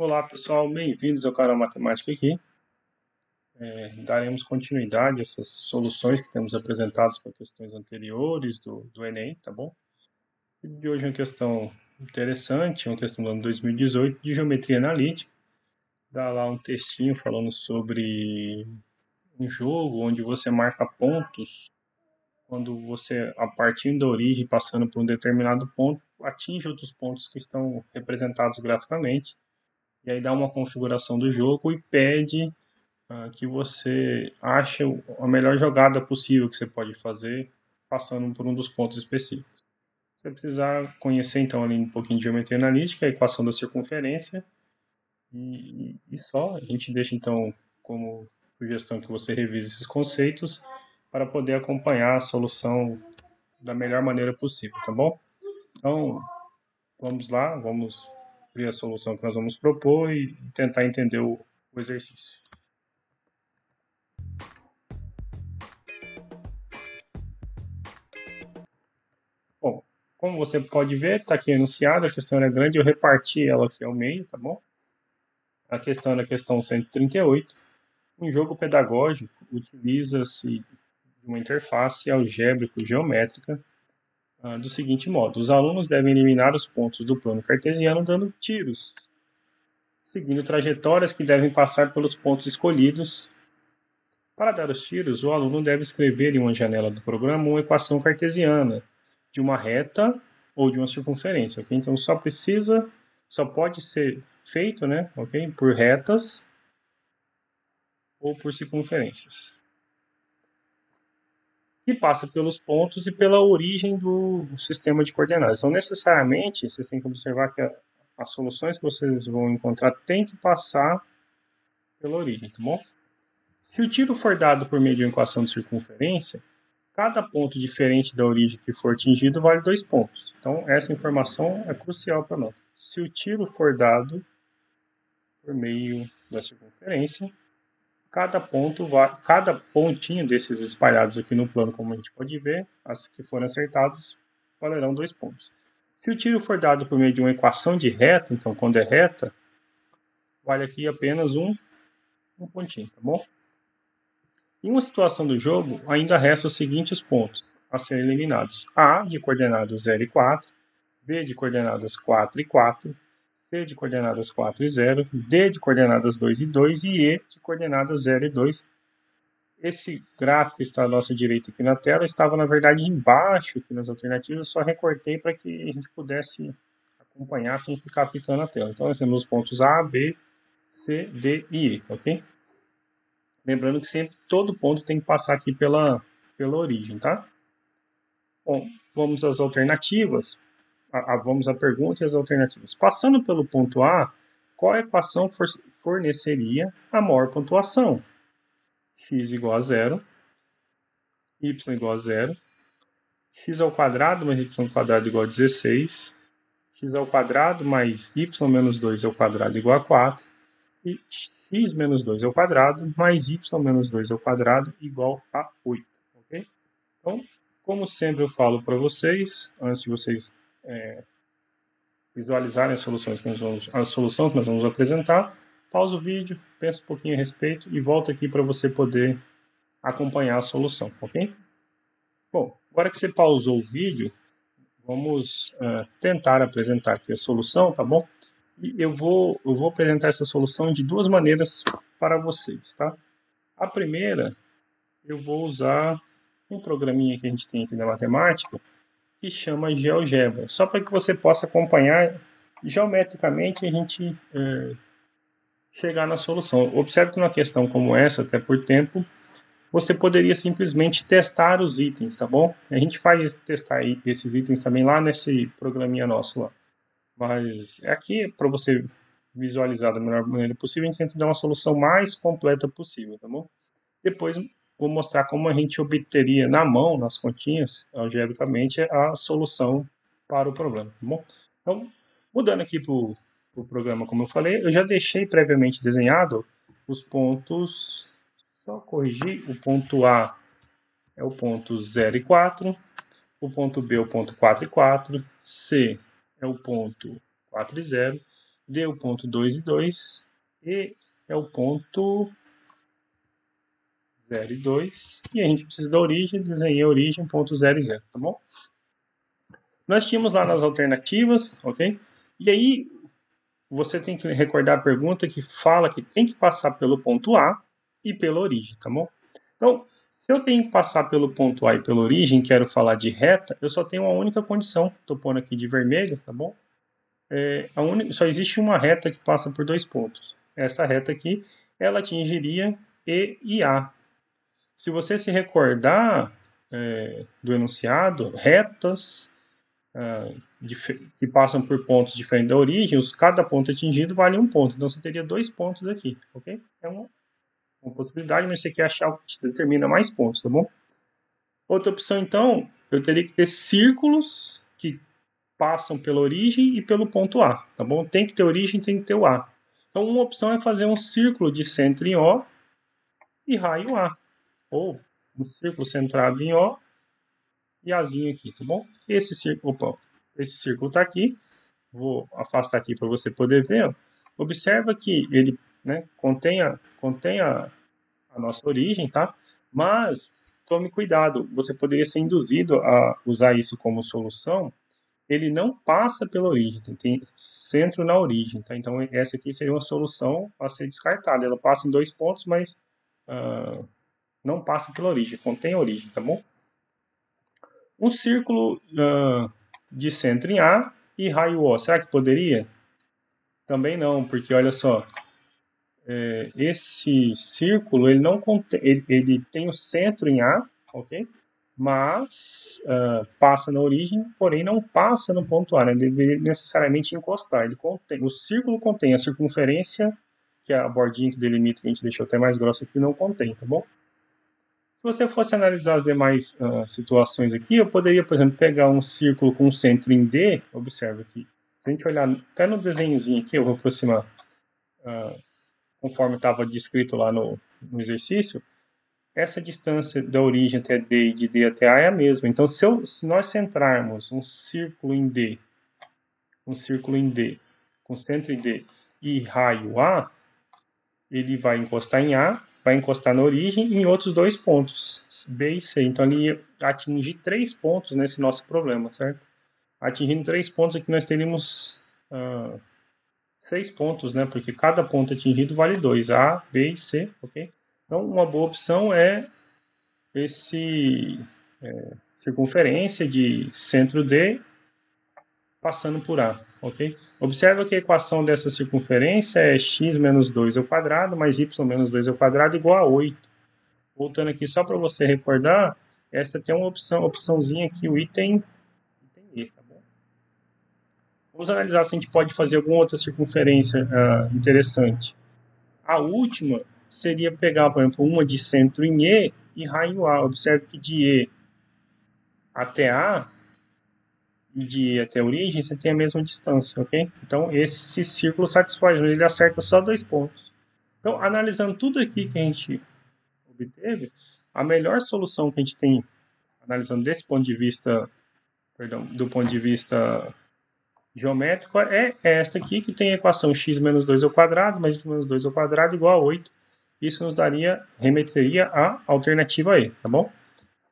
Olá pessoal, bem-vindos ao canal Matemática aqui. Daremos continuidade a essas soluções que temos apresentadas para questões anteriores do Enem, tá bom? E de hoje é uma questão interessante, uma questão do ano 2018 de geometria analítica. Dá lá um textinho falando sobre um jogo onde você marca pontos quando você, a partir da origem, passando por um determinado ponto, atinge outros pontos que estão representados graficamente. E aí dá uma configuração do jogo e pede que você ache a melhor jogada possível que você pode fazer passando por um dos pontos específicos. Você vai precisar conhecer então ali um pouquinho de geometria analítica, a equação da circunferência e só. A gente deixa então como sugestão que você revise esses conceitos para poder acompanhar a solução da melhor maneira possível, tá bom? Então, vamos lá, vamos ver a solução que nós vamos propor e tentar entender o exercício. Bom, como você pode ver, está aqui enunciado, a questão era grande, eu reparti ela aqui ao meio, tá bom? A questão é a questão 138. Um jogo pedagógico utiliza-se de uma interface algébrico-geométrica do seguinte modo: os alunos devem eliminar os pontos do plano cartesiano dando tiros, seguindo trajetórias que devem passar pelos pontos escolhidos. Para dar os tiros, o aluno deve escrever em uma janela do programa uma equação cartesiana de uma reta ou de uma circunferência, ok? Então só pode ser feito, né, ok? Por retas ou por circunferências. E passa pelos pontos e pela origem do sistema de coordenadas. Então, necessariamente, vocês têm que observar que as soluções que vocês vão encontrar têm que passar pela origem, tá bom? Se o tiro for dado por meio de uma equação de circunferência, cada ponto diferente da origem que for atingido vale 2 pontos. Então, essa informação é crucial para nós. Se o tiro for dado por meio da circunferência, cada pontinho desses espalhados aqui no plano, como a gente pode ver, as que forem acertadas valerão 2 pontos. Se o tiro for dado por meio de uma equação de reta, então quando é reta, vale aqui apenas um pontinho, tá bom? Em uma situação do jogo, ainda restam os seguintes pontos a serem eliminados: A de coordenadas 0 e 4, B de coordenadas 4 e 4, C de coordenadas 4 e 0, D de coordenadas 2 e 2 e E de coordenadas 0 e 2. Esse gráfico que está à nossa direita aqui na tela estava, na verdade, embaixo aqui nas alternativas, eu só recortei para que a gente pudesse acompanhar sem ficar picando a tela. Então, nós temos os pontos A, B, C, D e E, ok? Lembrando que sempre todo ponto tem que passar aqui pela origem, tá? Bom, vamos às alternativas. Vamos à pergunta e às alternativas. Passando pelo ponto A, qual equação forneceria a maior pontuação? X igual a 0, y igual a 0, x ao quadrado mais y ao quadrado igual a 16, x ao quadrado mais y menos 2 ao quadrado igual a 4, e x menos 2 ao quadrado mais y menos 2 ao quadrado igual a 8. Okay? Então, como sempre eu falo para vocês, antes de vocês visualizarem a solução que nós vamos apresentar, pausa o vídeo, pensa um pouquinho a respeito e volta aqui para você poder acompanhar a solução, ok? Bom, agora que você pausou o vídeo, vamos tentar apresentar aqui a solução, tá bom? E eu vou apresentar essa solução de duas maneiras para vocês, tá? A primeira, eu vou usar um programinha que a gente tem aqui na matemática, que chama GeoGebra, só para que você possa acompanhar geometricamente a gente chegar na solução. Observe que numa questão como essa, até por tempo, você poderia simplesmente testar os itens, tá bom? A gente faz testar esses itens também lá nesse programinha nosso lá. Mas aqui, para você visualizar da melhor maneira possível, a gente tenta dar uma solução mais completa possível, tá bom? Depois vou mostrar como a gente obteria na mão, nas continhas, algebricamente, a solução para o problema, tá bom? Então, mudando aqui para o programa, como eu falei, eu já deixei previamente desenhado os pontos, só corrigir, o ponto A é o ponto 0 e 4, o ponto B é o ponto 4 e 4, C é o ponto 4 e 0, D o ponto 2 e 2, E é o ponto 0 e 2, e a gente precisa da origem, desenhei a origem, ponto 0 e 0, tá bom? Nós tínhamos lá nas alternativas, ok? E aí, você tem que recordar a pergunta que fala que tem que passar pelo ponto A e pela origem, tá bom? Então, se eu tenho que passar pelo ponto A e pela origem, quero falar de reta, eu só tenho uma única condição, estou pondo aqui de vermelho, tá bom? Só existe uma reta que passa por 2 pontos. Essa reta aqui, ela atingiria E e A. Se você se recordar do enunciado, retas que passam por pontos diferentes da origem, cada ponto atingido vale um ponto. Então você teria 2 pontos aqui, ok? É uma possibilidade, mas você quer achar o que te determina mais pontos, tá bom? Outra opção, então, eu teria que ter círculos que passam pela origem e pelo ponto A, tá bom? Tem que ter origem, tem que ter o A. Então, uma opção é fazer um círculo de centro em O e raio A. Ou um círculo centrado em O e Azinho aqui, tá bom? Esse círculo está aqui. Vou afastar aqui para você poder ver. Ó. Observa que ele contém a nossa origem, tá? Mas tome cuidado, você poderia ser induzido a usar isso como solução. Ele não passa pela origem, tem centro na origem, tá? Então essa aqui seria uma solução a ser descartada. Ela passa em 2 pontos, mas não passa pela origem, contém a origem, tá bom? Um círculo de centro em A e raio O, será que poderia? Também não, porque olha só, esse círculo ele não contém, ele tem o centro em A, ok? Mas passa na origem, porém não passa no ponto A, né? Ele deveria necessariamente encostar. O círculo contém a circunferência, que é a bordinha que delimita, que a gente deixou até mais grossa aqui, não contém, tá bom? Se você fosse analisar as demais situações aqui, eu poderia, por exemplo, pegar um círculo com centro em D, observa aqui. Se a gente olhar até no desenhozinho aqui, eu vou aproximar conforme estava descrito lá no exercício, essa distância da origem até D e de D até A é a mesma. Então, se nós centrarmos um círculo em D, com centro em D e raio A, ele vai encostar em A, vai encostar na origem e em outros 2 pontos, B e C. Então, ele ia atingir 3 pontos nesse nosso problema, certo? Atingindo 3 pontos aqui, nós teríamos 6 pontos, né? Porque cada ponto atingido vale 2, A, B e C, ok? Então, uma boa opção é esse circunferência de centro D passando por A, ok? Observa que a equação dessa circunferência é x menos 2 ao quadrado mais y menos 2 ao quadrado igual a 8. Voltando aqui só para você recordar, essa tem uma opçãozinha aqui, o item E, tá bom? Vamos analisar se a gente pode fazer alguma outra circunferência interessante. A última seria pegar, por exemplo, uma de centro em E e raio A. Observe que de E até A e de E até a origem você tem a mesma distância, ok? Então esse círculo satisfaz, ele acerta só 2 pontos. Então, analisando tudo aqui que a gente obteve, a melhor solução que a gente tem, analisando desse ponto de vista, do ponto de vista geométrico, é esta aqui, que tem a equação x menos 2 ao quadrado mais y menos 2 ao quadrado igual a 8. Isso nos remeteria à alternativa E, tá bom?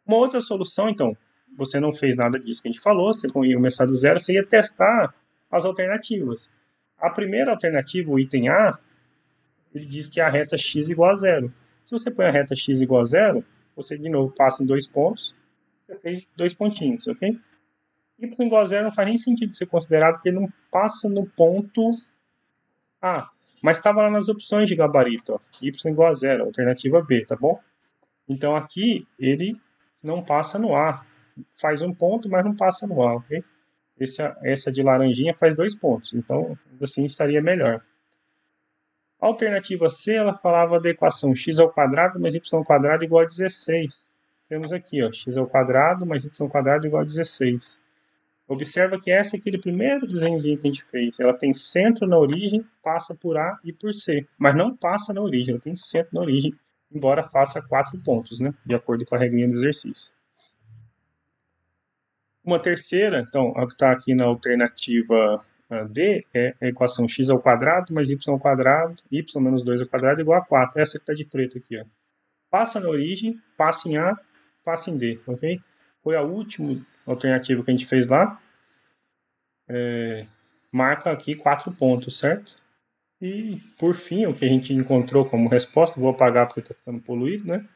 Uma outra solução, então, você não fez nada disso que a gente falou, você ia começar do zero, você ia testar as alternativas. A primeira alternativa, o item A, ele diz que a reta x igual a zero. Se você põe a reta x igual a zero, você de novo passa em 2 pontos, você fez 2 pontinhos, ok? Y igual a zero não faz nem sentido ser considerado, porque ele não passa no ponto A. Mas estava lá nas opções de gabarito, ó, y igual a zero, alternativa B, tá bom? Então aqui ele não passa no A. Faz um ponto, mas não passa no A, ok? Essa de laranjinha faz 2 pontos, então assim estaria melhor. A alternativa C, ela falava da equação x ao quadrado mais y ao quadrado igual a 16. Temos aqui, ó, x ao quadrado mais y ao quadrado igual a 16. Observa que essa é aquele primeiro desenhozinho que a gente fez. Ela tem centro na origem, passa por A e por C, mas não passa na origem, ela tem centro na origem, embora faça 4 pontos, né, de acordo com a regrinha do exercício. Uma terceira, então, a que está aqui na alternativa D é a equação x ao quadrado mais y ao quadrado, y menos 2 ao quadrado igual a 4. Essa que está de preto aqui, ó. Passa na origem, passa em A, passa em D, ok? Foi a última alternativa que a gente fez lá. Marca aqui 4 pontos, certo? E, por fim, o que a gente encontrou como resposta, vou apagar porque está ficando poluído, né?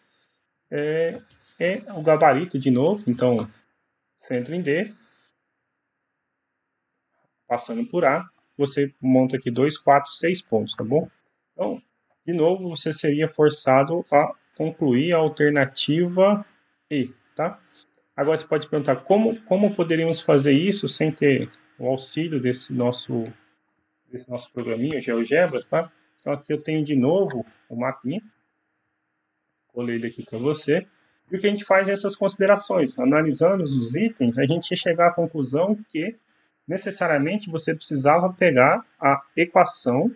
É o gabarito de novo. Então, centro em D, passando por A, você monta aqui 2, 4, 6 pontos, tá bom? Então, de novo, você seria forçado a concluir a alternativa E, tá? Agora você pode perguntar como poderíamos fazer isso sem ter o auxílio desse nosso programinha, GeoGebra, tá? Então aqui eu tenho de novo o mapinha, colei ele aqui para você, e o que a gente faz é essas considerações. Analisando os itens, a gente ia chegar à conclusão que necessariamente você precisava pegar a equação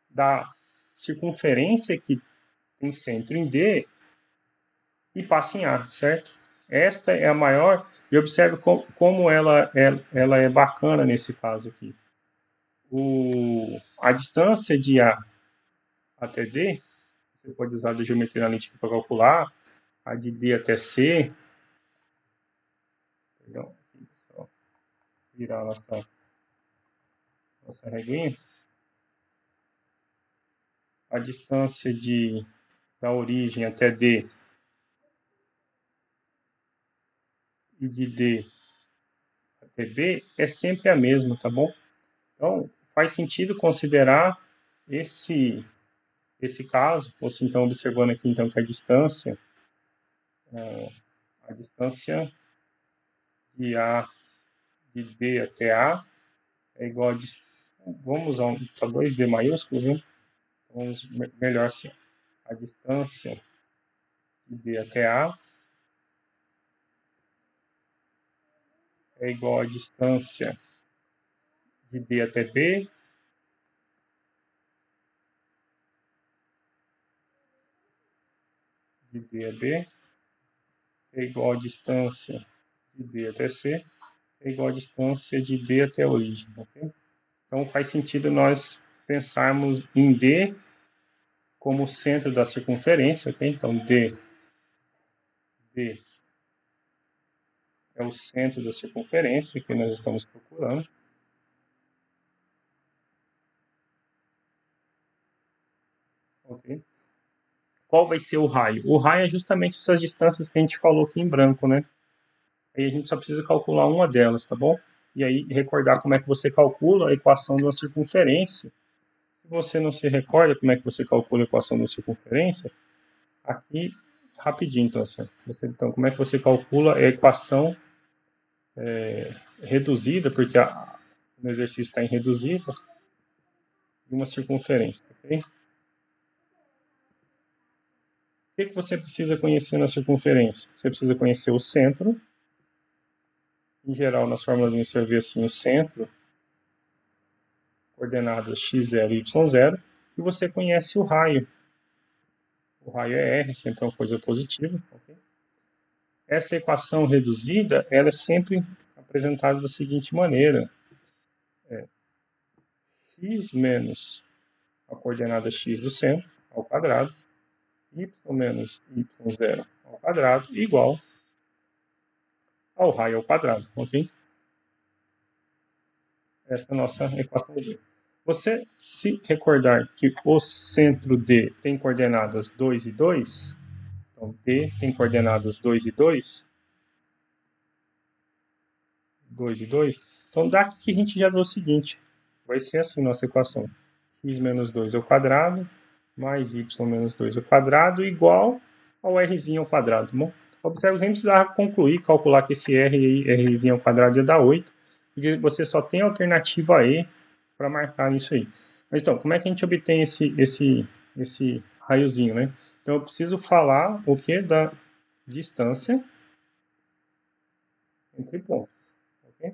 da circunferência que tem centro em D e passa em A, certo? Esta é a maior, e observe como ela é bacana nesse caso aqui. A distância de A até D, você pode usar a geometria analítica para calcular, a de D até C, perdão, só virar a nossa regrinha, a distância da origem até D e de D até B é sempre a mesma, tá bom? Então, faz sentido considerar esse caso, ou se então observando aqui então que a distância de A de D até A é igual a vamos usar tá 2D maiúsculos, né? Vamos melhor assim. A distância de D até A é igual à distância de D até B de D a B é igual à distância de D até C é igual à distância de D até a origem, ok? Então faz sentido nós pensarmos em D como centro da circunferência, ok? Então D é o centro da circunferência que nós estamos procurando. Ok? Qual vai ser o raio? O raio é justamente essas distâncias que a gente falou aqui em branco, né? Aí a gente só precisa calcular uma delas, tá bom? E aí recordar como é que você calcula a equação de uma circunferência. Se você não se recorda como é que você calcula a equação da circunferência, aqui rapidinho, então, assim, então como é que você calcula a equação reduzida, porque no exercício está em reduzida, de uma circunferência, ok? O que você precisa conhecer na circunferência? Você precisa conhecer o centro. Em geral, nas fórmulas você vê assim, o centro, coordenadas x0 e y0, e você conhece o raio. O raio é R, sempre é uma coisa positiva. Okay? Essa equação reduzida, ela é sempre apresentada da seguinte maneira. X menos a coordenada x do centro, ao quadrado, y menos y0 ao quadrado, igual ao raio ao quadrado, ok? Esta é a nossa equaçãozinha. Você se recordar que o centro D tem coordenadas 2 e 2, então D tem coordenadas 2 e 2, 2 e 2, então daqui a gente já vê o seguinte, vai ser assim nossa equação, x menos 2 ao quadrado, mais y menos 2 ao quadrado, igual ao rzinho ao quadrado, tá bom? Observe que a gente precisava concluir, calcular que esse rzinho ao quadrado ia dar 8, porque você só tem a alternativa E para marcar isso aí. Mas então, como é que a gente obtém esse raiozinho, né? Então eu preciso falar o que da distância entre pontos, ok?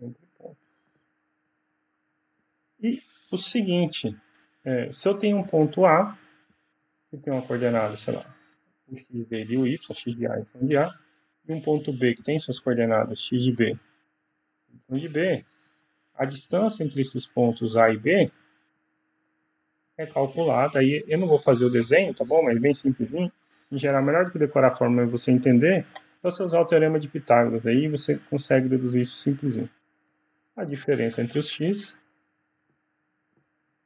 Entre pontos. E o seguinte, se eu tenho um ponto A, que tem uma coordenada, sei lá, o x dele e o y, x de A e y de A, e um ponto B que tem suas coordenadas x de B de B. A distância entre esses pontos A e B é calculada. Aí eu não vou fazer o desenho, tá bom? Mas bem simplesinho. Em geral, melhor do que decorar a fórmula e você entender, é você usar o teorema de Pitágoras. Aí você consegue deduzir isso simplesinho. A diferença entre os x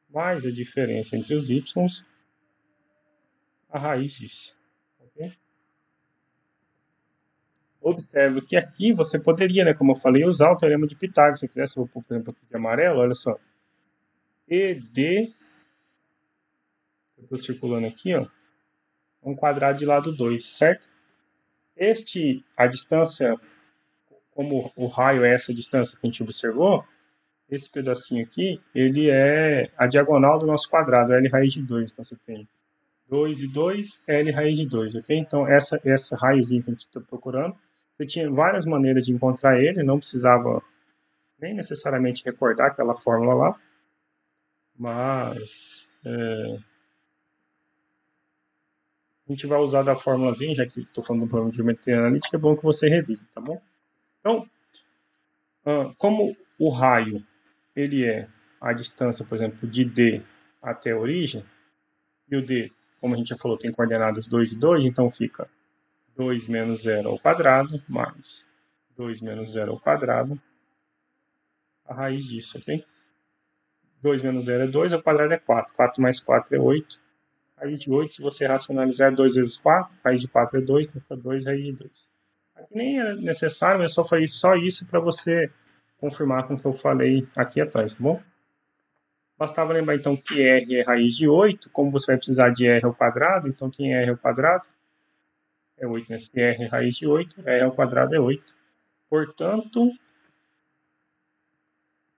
mais a diferença entre os y, a raiz disso. Okay? Observe que aqui você poderia, né, como eu falei, usar o teorema de Pitágoras. Se você quisesse, eu vou pôr, por exemplo, aqui de amarelo, olha só. ED, eu estou circulando aqui, ó, um quadrado de lado 2, certo? A distância, como o raio é essa distância que a gente observou, esse pedacinho aqui, ele é a diagonal do nosso quadrado, L raiz de 2. Então você tem 2 e 2, L raiz de 2, ok? Então essa raiozinho que a gente está procurando, você tinha várias maneiras de encontrar ele, não precisava nem necessariamente recordar aquela fórmula lá, mas a gente vai usar da fórmulazinha, já que estou falando do problema de geometria analítica, é bom que você revise, tá bom? Então, como o raio ele é a distância, por exemplo, de D até a origem, e o D, como a gente já falou, tem coordenadas 2 e 2, então fica 2 menos 0 ao quadrado, mais 2 menos 0 ao quadrado, a raiz disso, ok? 2 menos 0 é 2, ao quadrado é 4. 4 mais 4 é 8. Raiz de 8, se você racionalizar, 2 vezes 4. Raiz de 4 é 2, então fica 2 raiz de 2. Aqui nem é necessário, eu só falei só isso para você confirmar com o que eu falei aqui atrás, tá bom? Bastava lembrar então que R é raiz de 8, como você vai precisar de R ao quadrado, então quem é R ao quadrado é 8, né? Se R é raiz de 8, R ao quadrado é 8. Portanto,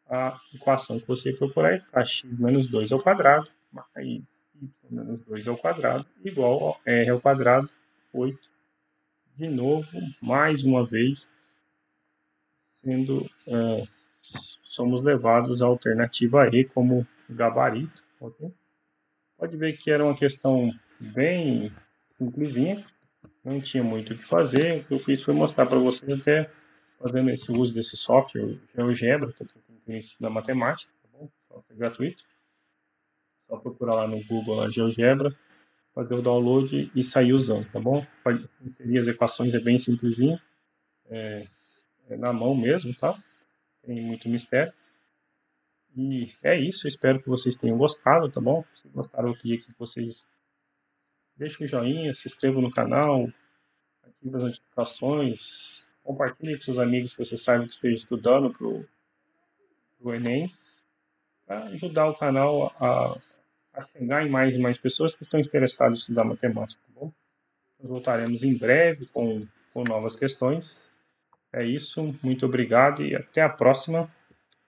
a equação que você procurar é x menos 2 ao quadrado mais y menos 2 ao quadrado igual a r ao quadrado 8. De novo, mais uma vez, somos levados à alternativa E como gabarito. Okay? Pode ver que era uma questão bem simplesinha, não tinha muito o que fazer. O que eu fiz foi mostrar para vocês até fazendo esse uso desse software, GeoGebra, que eu tenho interesse na matemática, tá bom? Software gratuito. Só procurar lá no Google, lá, GeoGebra, fazer o download e sair usando, tá bom? Pode inserir as equações, é bem simplesinho, é na mão mesmo, tá? Tem muito mistério. E é isso, eu espero que vocês tenham gostado, tá bom? Se gostaram, eu queria que vocês deixem o joinha, se inscrevam no canal, ativem as notificações, compartilhem com seus amigos que você sabe que estejam estudando para o Enem, para ajudar o canal a chegar em mais e mais pessoas que estão interessadas em estudar matemática, tá bom? Nós voltaremos em breve com novas questões. É isso, muito obrigado e até a próxima.